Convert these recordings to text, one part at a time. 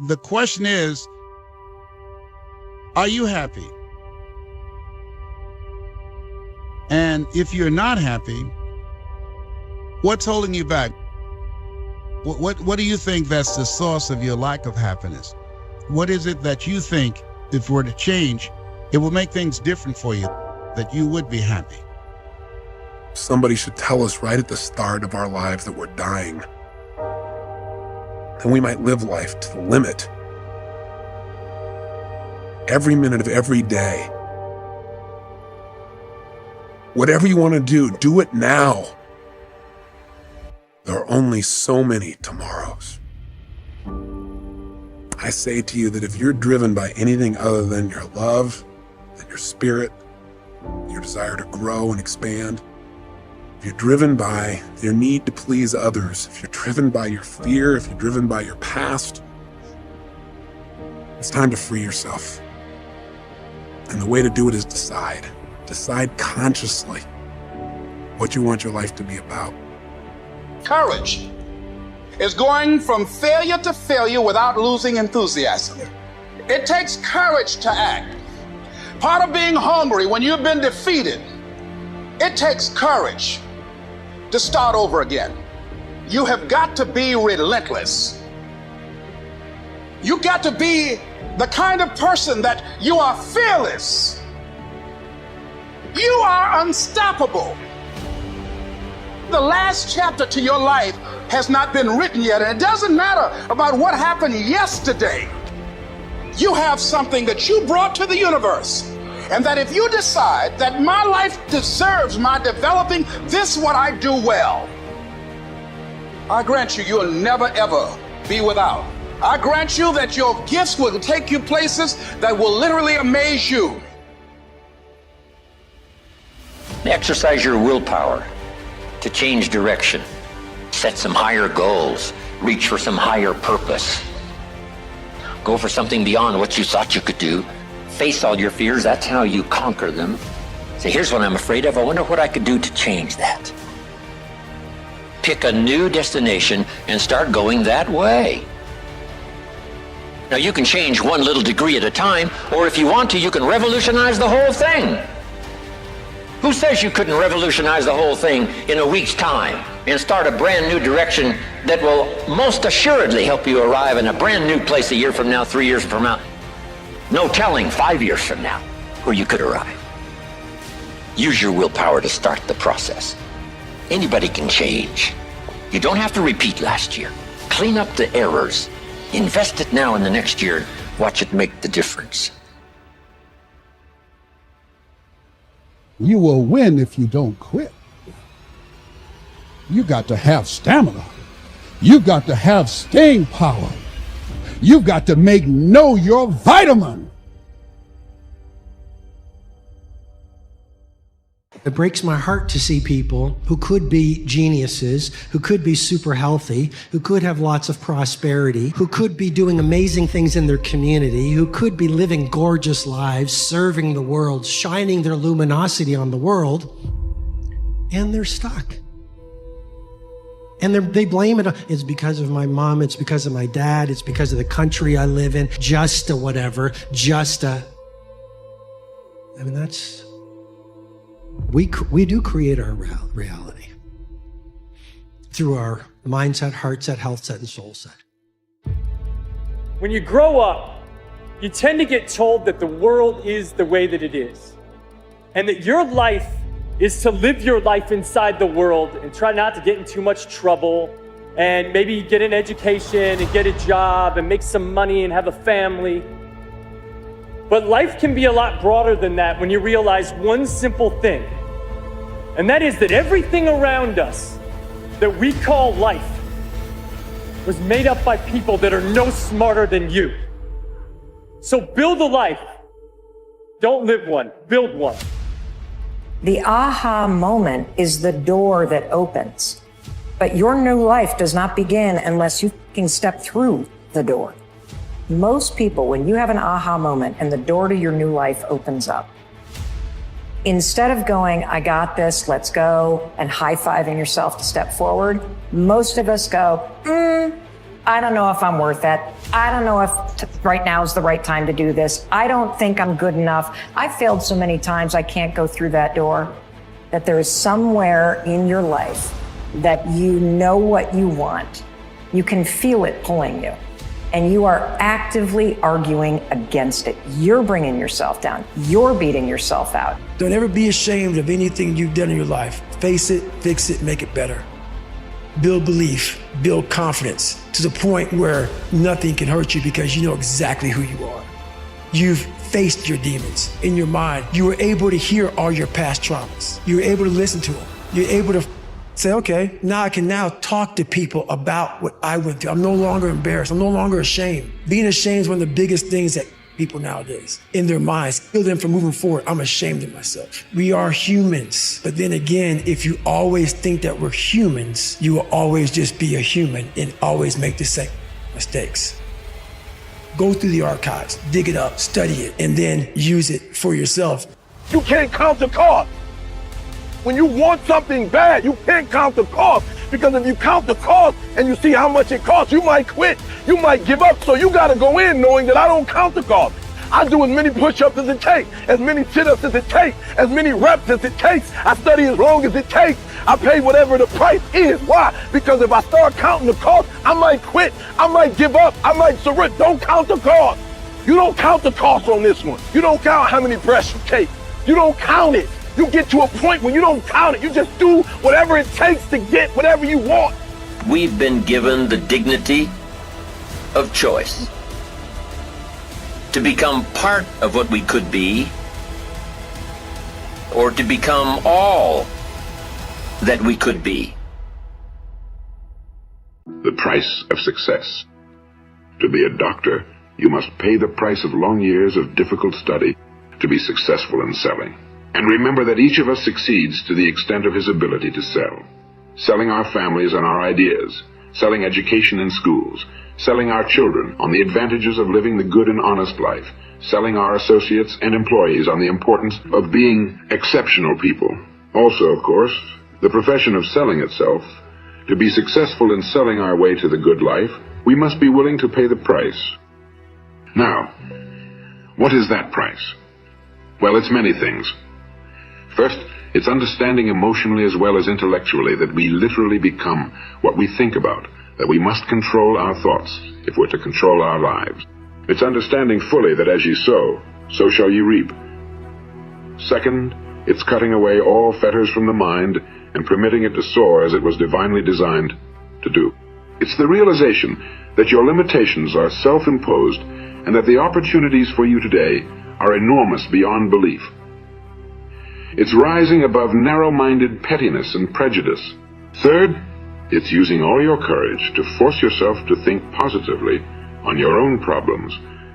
The question is, are you happy? And if you're not happy, what's holding you back? What do you think that's the source of your lack of happiness? What is it that you think, if it were to change, it will make things different for you, that you would be happy? Somebody should tell us right at the start of our lives that we're dying. Then we might live life to the limit. Every minute of every day. Whatever you want to do it now. There are only so many tomorrows. I say to you that if you're driven by anything other than your love, than your spirit, your desire to grow and expand, if you're driven by your need to please others, if you're driven by your fear, if you're driven by your past, it's time to free yourself. And the way to do it is decide. Decide consciously what you want your life to be about. Courage is going from failure to failure without losing enthusiasm. It takes courage to act. Part of being hungry when you've been defeated, it takes courage to start over again. You have got to be relentless. You got to be the kind of person that you are fearless. You are unstoppable. The last chapter to your life has not been written yet, and it doesn't matter about what happened yesterday. You have something that you brought to the universe, and that if you decide that my life deserves my developing this what I do well, I grant you, you'll never ever be without. I grant you that your gifts will take you places that will literally amaze you. Exercise your willpower to change direction, set some higher goals, reach for some higher purpose. Go for something beyond what you thought you could do. Face all your fears, that's how you conquer them. Say, here's what I'm afraid of, I wonder what I could do to change that. Pick a new destination and start going that way. Now you can change one little degree at a time, or if you want to, you can revolutionize the whole thing. Who says you couldn't revolutionize the whole thing in a week's time and start a brand new direction that will most assuredly help you arrive in a brand new place a year from now, 3 years from now? No telling 5 years from now where you could arrive. Use your willpower to start the process. Anybody can change. You don't have to repeat last year. Clean up the errors. Invest it now in the next year. Watch it make the difference. You will win if you don't quit. You got to have stamina. You got to have staying power. You've got to make know your vitamin. It breaks my heart to see people who could be geniuses, who could be super healthy, who could have lots of prosperity, who could be doing amazing things in their community, who could be living gorgeous lives, serving the world, shining their luminosity on the world, and they're stuck. And they blame it. It's because of my mom. It's because of my dad. It's because of the country I live in. Just a whatever. I mean, that's... We do create our reality through our mindset, heart set, health set, and soul set. When you grow up, you tend to get told that the world is the way that it is, and that your life is to live your life inside the world and try not to get in too much trouble, and maybe get an education and get a job and make some money and have a family. But life can be a lot broader than that when you realize one simple thing, and that is that everything around us that we call life was made up by people that are no smarter than you. So build a life. Don't live one, build one. The aha moment is the door that opens, but your new life does not begin unless you can step through the door. Most people, when you have an aha moment and the door to your new life opens up, instead of going, I got this, let's go, and high-fiving yourself to step forward, most of us go, I don't know if I'm worth it. I don't know if right now is the right time to do this. I don't think I'm good enough. I've failed so many times I can't go through that door. That there is somewhere in your life that you know what you want. You can feel it pulling you. And you are actively arguing against it. You're bringing yourself down. You're beating yourself out. Don't ever be ashamed of anything you've done in your life. Face it, fix it, make it better. Build belief, build confidence to the point where nothing can hurt you because you know exactly who you are. You've faced your demons in your mind. You were able to hear all your past traumas. You were able to listen to them. You're able to say, okay, now I can now talk to people about what I went through. I'm no longer embarrassed. I'm no longer ashamed. Being ashamed is one of the biggest things that people nowadays, in their minds, kill them from moving forward. I'm ashamed of myself. We are humans. But then again, if you always think that we're humans, you will always just be a human and always make the same mistakes. Go through the archives, dig it up, study it, and then use it for yourself. You can't count the cost. When you want something bad, you can't count the cost. Because if you count the cost and you see how much it costs, you might quit. You might give up. So you got to go in knowing that I don't count the cost. I do as many push-ups as it takes, as many sit-ups as it takes, as many reps as it takes. I study as long as it takes. I pay whatever the price is. Why? Because if I start counting the cost, I might quit. I might give up. I might surrender. Don't count the cost. You don't count the cost on this one. You don't count how many breaths you take. You don't count it. You get to a point where you don't count it. You just do whatever it takes to get whatever you want. We've been given the dignity of choice to become part of what we could be, or to become all that we could be. The price of success. To be a doctor, you must pay the price of long years of difficult study to be successful in selling. And remember that each of us succeeds to the extent of his ability to sell. Selling our families and our ideas, selling education in schools, selling our children on the advantages of living the good and honest life, selling our associates and employees on the importance of being exceptional people. Also, of course, the profession of selling itself. To be successful in selling our way to the good life, we must be willing to pay the price. Now, what is that price? Well, it's many things. First, it's understanding emotionally as well as intellectually that we literally become what we think about, that we must control our thoughts if we're to control our lives. It's understanding fully that as you sow, so shall you reap. Second, it's cutting away all fetters from the mind and permitting it to soar as it was divinely designed to do. It's the realization that your limitations are self-imposed and that the opportunities for you today are enormous beyond belief. It's rising above narrow-minded pettiness and prejudice. Third, it's using all your courage to force yourself to think positively on your own problems,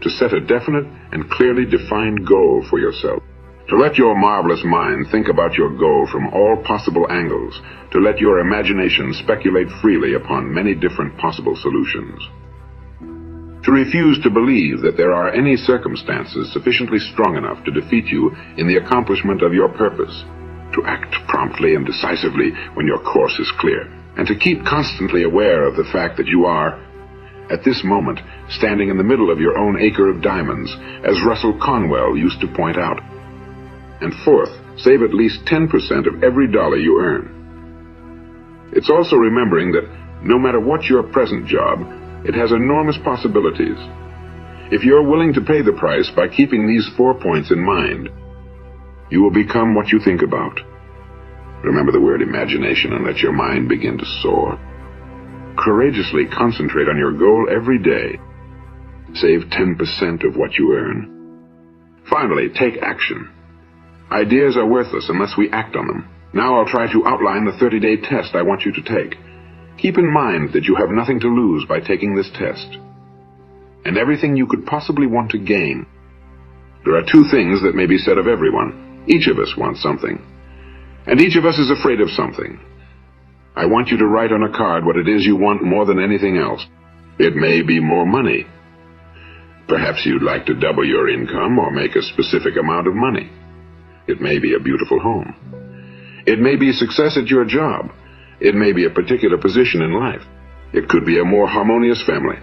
to set a definite and clearly defined goal for yourself. To let your marvelous mind think about your goal from all possible angles, to let your imagination speculate freely upon many different possible solutions. To refuse to believe that there are any circumstances sufficiently strong enough to defeat you in the accomplishment of your purpose. To act promptly and decisively when your course is clear. And to keep constantly aware of the fact that you are, at this moment, standing in the middle of your own acre of diamonds, as Russell Conwell used to point out. And fourth, save at least 10% of every dollar you earn. It's also remembering that no matter what your present job, it has enormous possibilities. If you're willing to pay the price by keeping these 4 points in mind, you will become what you think about. Remember the word imagination and let your mind begin to soar. Courageously concentrate on your goal every day. Save 10% of what you earn. Finally, take action. Ideas are worthless unless we act on them. Now I'll try to outline the 30-day test I want you to take. Keep in mind that you have nothing to lose by taking this test, and everything you could possibly want to gain. There are two things that may be said of everyone. Each of us wants something, and each of us is afraid of something. I want you to write on a card what it is you want more than anything else. It may be more money. Perhaps you'd like to double your income or make a specific amount of money. It may be a beautiful home. It may be success at your job. It may be a particular position in life. It could be a more harmonious family.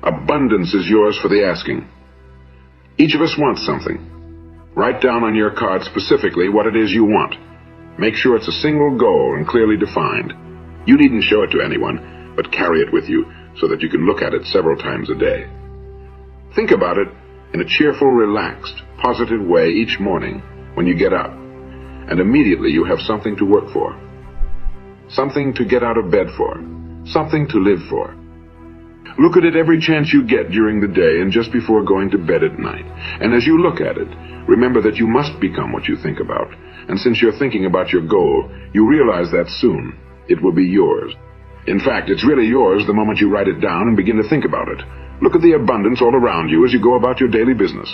Abundance is yours for the asking. Each of us wants something. Write down on your card specifically what it is you want. Make sure it's a single goal and clearly defined. You needn't show it to anyone, but carry it with you so that you can look at it several times a day. Think about it in a cheerful, relaxed, positive way each morning when you get up, and immediately you have something to work for, something to get out of bed for, something to live for. Look at it every chance you get during the day and just before going to bed at night. And as you look at it, remember that you must become what you think about. And since you're thinking about your goal, you realize that soon it will be yours. In fact, it's really yours the moment you write it down and begin to think about it. Look at the abundance all around you as you go about your daily business.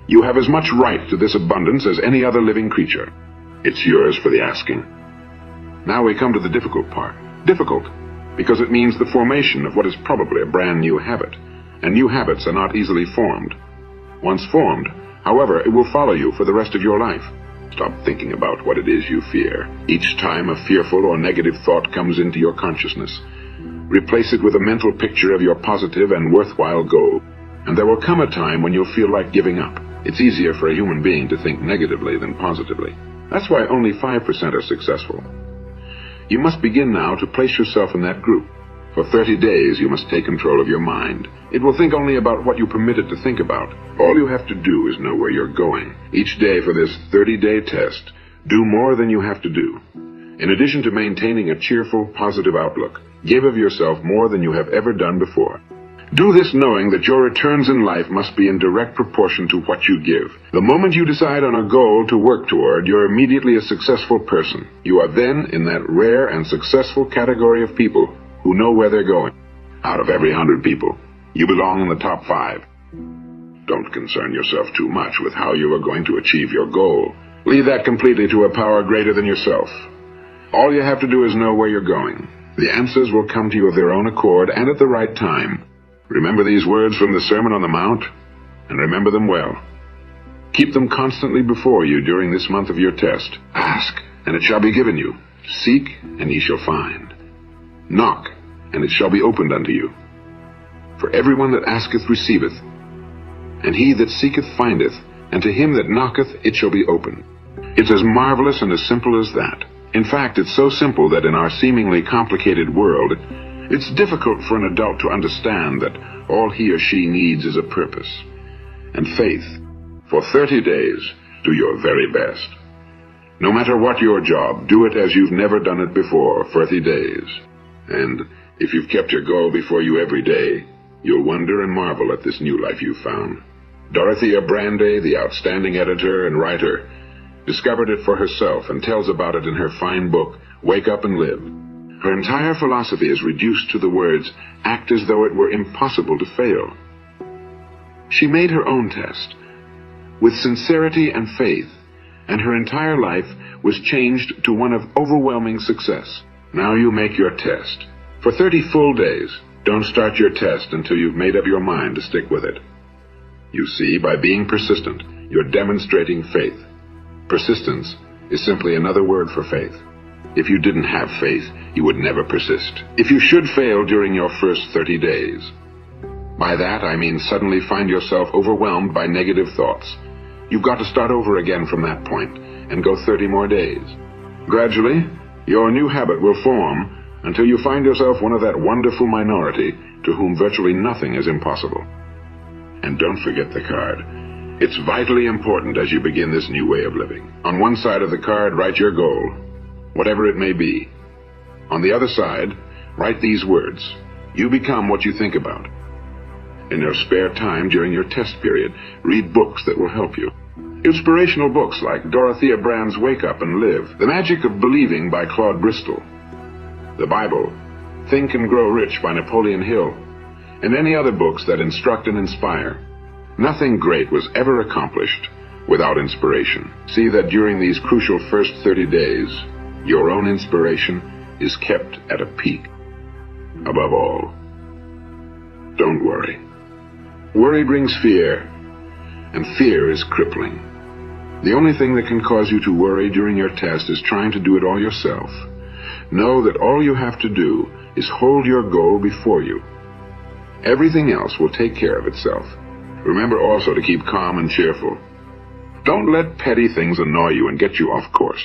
You have as much right to this abundance as any other living creature. It's yours for the asking. Now we come to the difficult part. Difficult, because it means the formation of what is probably a brand new habit. And new habits are not easily formed. Once formed, however, it will follow you for the rest of your life. Stop thinking about what it is you fear. Each time a fearful or negative thought comes into your consciousness, replace it with a mental picture of your positive and worthwhile goal. And there will come a time when you'll feel like giving up. It's easier for a human being to think negatively than positively. That's why only 5% are successful. You must begin now to place yourself in that group. For 30 days, you must take control of your mind. It will think only about what you permit it to think about. All you have to do is know where you're going. Each day for this 30-day test, do more than you have to do. In addition to maintaining a cheerful, positive outlook, give of yourself more than you have ever done before. Do this knowing that your returns in life must be in direct proportion to what you give. The moment you decide on a goal to work toward, you're immediately a successful person. You are then in that rare and successful category of people who know where they're going. Out of every 100 people, you belong in the top 5. Don't concern yourself too much with how you are going to achieve your goal. Leave that completely to a power greater than yourself. All you have to do is know where you're going. The answers will come to you of their own accord and at the right time. Remember these words from the Sermon on the Mount, and remember them well. Keep them constantly before you during this month of your test. Ask, and it shall be given you. Seek, and ye shall find. Knock, and it shall be opened unto you. For everyone that asketh receiveth, and he that seeketh findeth, and to him that knocketh it shall be opened. It's as marvelous and as simple as that. In fact, it's so simple that in our seemingly complicated world, it's difficult for an adult to understand that all he or she needs is a purpose and faith. For 30 days, do your very best. No matter what your job, do it as you've never done it before, 30 days. And if you've kept your goal before you every day, you'll wonder and marvel at this new life you've found. Dorothea Brande, the outstanding editor and writer, discovered it for herself and tells about it in her fine book, Wake Up and Live. Her entire philosophy is reduced to the words, act as though it were impossible to fail. She made her own test with sincerity and faith, and her entire life was changed to one of overwhelming success. Now you make your test. For 30 full days, don't start your test until you've made up your mind to stick with it. You see, by being persistent, you're demonstrating faith. Persistence is simply another word for faith. If you didn't have faith, you would never persist. If you should fail during your first 30 days, by that I mean suddenly find yourself overwhelmed by negative thoughts, you've got to start over again from that point and go 30 more days. Gradually, your new habit will form until you find yourself one of that wonderful minority to whom virtually nothing is impossible. And don't forget the card. It's vitally important as you begin this new way of living. On one side of the card, write your goal, whatever it may be. On the other side, write these words. You become what you think about. In your spare time during your test period, read books that will help you. Inspirational books like Dorothea Brande's Wake Up and Live, The Magic of Believing by Claude Bristol, the Bible, Think and Grow Rich by Napoleon Hill, and any other books that instruct and inspire. Nothing great was ever accomplished without inspiration. See that during these crucial first 30 days, your own inspiration is kept at a peak. Above all, don't worry. Worry brings fear, and fear is crippling. The only thing that can cause you to worry during your test is trying to do it all yourself. know that all you have to do is hold your goal before you. Everything else will take care of itself. Remember also to keep calm and cheerful. Don't let petty things annoy you and get you off course.